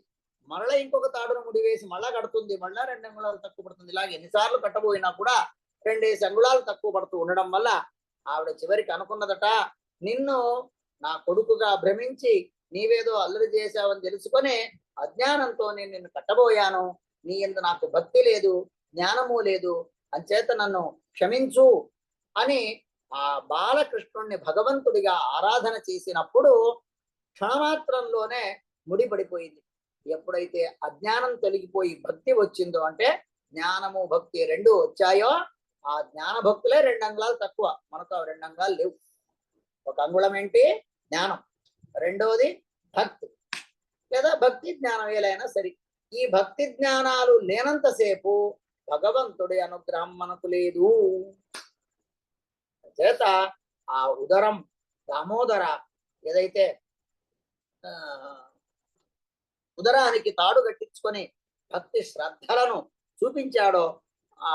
S1: మరలా ఇంకొక తాడును ముడివేసి మళ్ళా కడుతుంది, మళ్ళా 2 అంగుళాలు తక్కువ పడుతుంది. ఇలాగ ఎన్నిసార్లు కట్టబోయినా కూడా 2 అంగుళాలు తక్కువ పడుతూ ఉండడం వల్ల ఆవిడ చివరికి అనుకున్నదట, నిన్ను నా కొడుకుగా భ్రమించి నీవేదో అల్లరి చేశావని తెలుసుకొని అజ్ఞానంతో నేను నిన్ను కట్టబోయాను. నీ యందు నాకు భక్తి లేదు, జ్ఞానము లేదు, అంచేత నన్ను క్షమించు అని ఆ బాలకృష్ణుణ్ణి భగవంతుడిగా ఆరాధన చేసినప్పుడు క్షణమాత్రంలోనే ముడిపడిపోయింది. ఎప్పుడైతే అజ్ఞానం తొలగిపోయి భక్తి వచ్చిందో, అంటే జ్ఞానము భక్తి 2 వచ్చాయో, ఆ జ్ఞాన భక్తులే 2 అంగుళాలు తక్కువ. మనకు 2 అంగాలు లేవు. 1 అంగుళం ఏంటి? జ్ఞానం. రెండవది భక్తి, లేదా భక్తి జ్ఞానం ఏలైనా సరే. ఈ భక్తి జ్ఞానాలు లేనంతసేపు భగవంతుడి అనుగ్రహం మనకు లేదు. చేత ఆ ఉదరం దామోదర ఏదైతే ఉదరానికి తాడు కట్టించుకొని భక్తి శ్రద్ధలను చూపించాడో, ఆ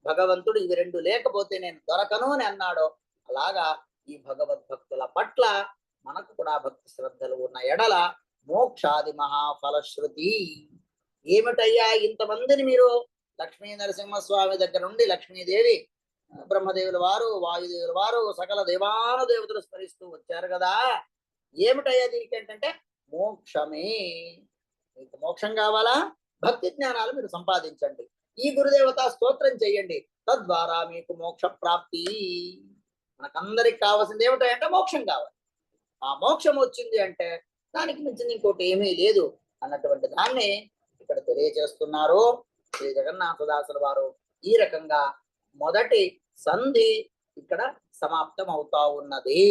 S1: భగవంతుడు ఇవి 2 లేకపోతే నేను దొరకను అని అన్నాడో, అలాగా ఈ భగవద్భక్తుల పట్ల మనకు కూడా భక్తి శ్రద్ధలు ఉన్న ఎడల మోక్షాది మహాఫలశ్రుతి. ఏమిటయ్యా ఇంతమందిని మీరు లక్ష్మీ నరసింహస్వామి దగ్గర నుండి లక్ష్మీదేవి, బ్రహ్మదేవుల వారు, వాయుదేవుల వారు, సకల దేవానుదేవతలు స్మరిస్తూ వచ్చారు కదా, ఏమిటయ్యా దీనికి ఏంటంటే మోక్షమే. మీకు మోక్షం కావాలా? భక్తి జ్ఞానాలు మీరు సంపాదించండి, ఈ గురుదేవత స్తోత్రం చెయ్యండి, తద్వారా మీకు మోక్ష ప్రాప్తి. మనకందరికి కావాల్సింది ఏమిటంటే మోక్షం కావాలి. ఆ మోక్షం వచ్చింది అంటే దానికి మించింది ఇంకోటి ఏమీ లేదు అన్నటువంటి దాన్ని ఇక్కడ తెలియజేస్తున్నారు శ్రీ జగన్నాథదాసుల వారు. ఈ రకంగా మొదటి సంధి ఇక్కడ సమాప్తం అవుతా ఉన్నది.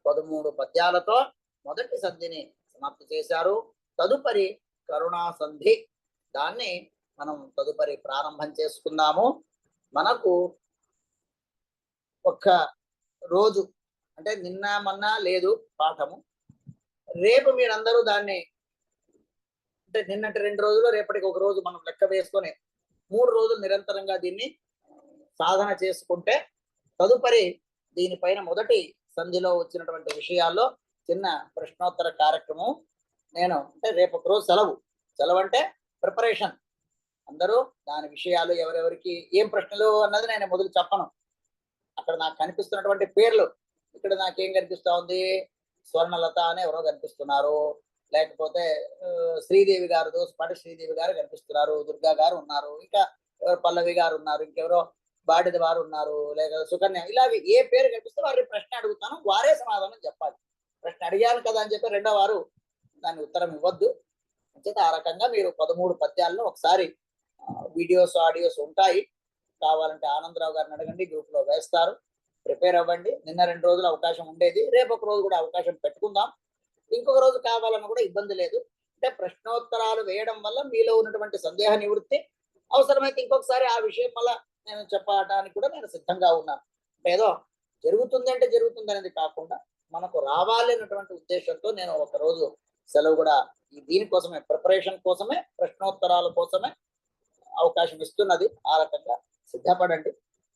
S1: 13 పద్యాలతో మొదటి సంధిని సమాప్తి చేశారు. తదుపరి కరుణా సంధి, దాన్ని మనం తదుపరి ప్రారంభం చేసుకుందాము. మనకు ఒక్క రోజు అంటే నిన్న మొన్న లేదు పాఠము. రేపు మీరందరూ దాన్ని అంటే నిన్నటి 2 రోజులు, రేపటికి 1 రోజు మనం లెక్క వేసుకొని 3 రోజులు నిరంతరంగా దీన్ని సాధన చేసుకుంటే తదుపరి దీనిపైన మొదటి సంధిలో వచ్చినటువంటి విషయాల్లో చిన్న ప్రశ్నోత్తర కార్యక్రమం నేను అంటే రేపు 1 రోజు సెలవు అంటే ప్రిపరేషన్. అందరూ దాని విషయాలు ఎవరెవరికి ఏం ప్రశ్నలు అన్నది నేను మొదలు చెప్పను. అక్కడ నాకు కనిపిస్తున్నటువంటి పేర్లు, ఇక్కడ నాకేం కనిపిస్తా ఉంది, స్వర్ణలత అని ఎవరో కనిపిస్తున్నారు, లేకపోతే శ్రీదేవి గారు దోసపాటి శ్రీదేవి గారు కనిపిస్తున్నారు, దుర్గా గారు ఉన్నారు, ఇంకా ఎవరు పల్లవి గారు ఉన్నారు, ఇంకెవరో బాడిద వారు ఉన్నారు, లేక సుకన్య, ఇలా ఏ పేరు కనిపిస్తే వారి ప్రశ్న అడుగుతాను, వారే సమాధానం చెప్పాలి. ప్రశ్న అడిగాను కదా అని చెప్పి రెండో వారు దాని ఉత్తరం ఇవ్వద్దు. అంచేత ఆ రకంగా మీరు 13 పద్యాలను ఒకసారి వీడియోస్ ఆడియోస్ ఉంటాయి, కావాలంటే ఆనందరావు గారిని అడగండి, గ్రూప్ లో వేస్తారు, ప్రిపేర్ అవ్వండి. నిన్న 2 రోజులు అవకాశం ఉండేది, రేపు ఒక రోజు కూడా అవకాశం పెట్టుకుందాం. ఇంకొక రోజు కావాలన్నా కూడా ఇబ్బంది లేదు. అంటే ప్రశ్నోత్తరాలు వేయడం వల్ల మీలో ఉన్నటువంటి సందేహ నివృత్తి, అవసరమైతే ఇంకొకసారి ఆ విషయం వల్ల నేను చెప్పడానికి కూడా నేను సిద్ధంగా ఉన్నాను. ఏదో జరుగుతుంది అంటే జరుగుతుంది అనేది కాకుండా మనకు రావాలి అన్నటువంటి ఉద్దేశంతో నేను ఒక రోజు సెలవు కూడా దీనికోసమే, ప్రిపరేషన్ కోసమే, ప్రశ్నోత్తరాల కోసమే అవకాశం ఇస్తున్నది. ఆ రకంగా సిద్ధపడండి.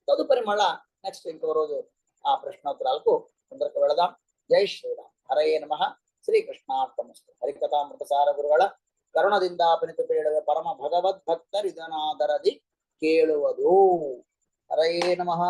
S1: తదుపరి మళ్ళా నెక్స్ట్ ఇంకో రోజు ఆ ప్రశ్నోత్తరాలకు ముందరకు వెళదాం. జై శ్రీరామ్. హరయే నమః. శ్రీకృష్ణార్పణమస్తు. ಹರಿಕಥಾಮೃತಸಾರ ಗುರುಗಳ ಕರುಣದಿಂದ ಪನಿತು ಬೇಡುವ ಪರಮ ಭಗವದ್ ಭಕ್ತರಿದನಾದರದಿ ಕೇಳುವುದು. ಹರಯೇ ನಮಃ.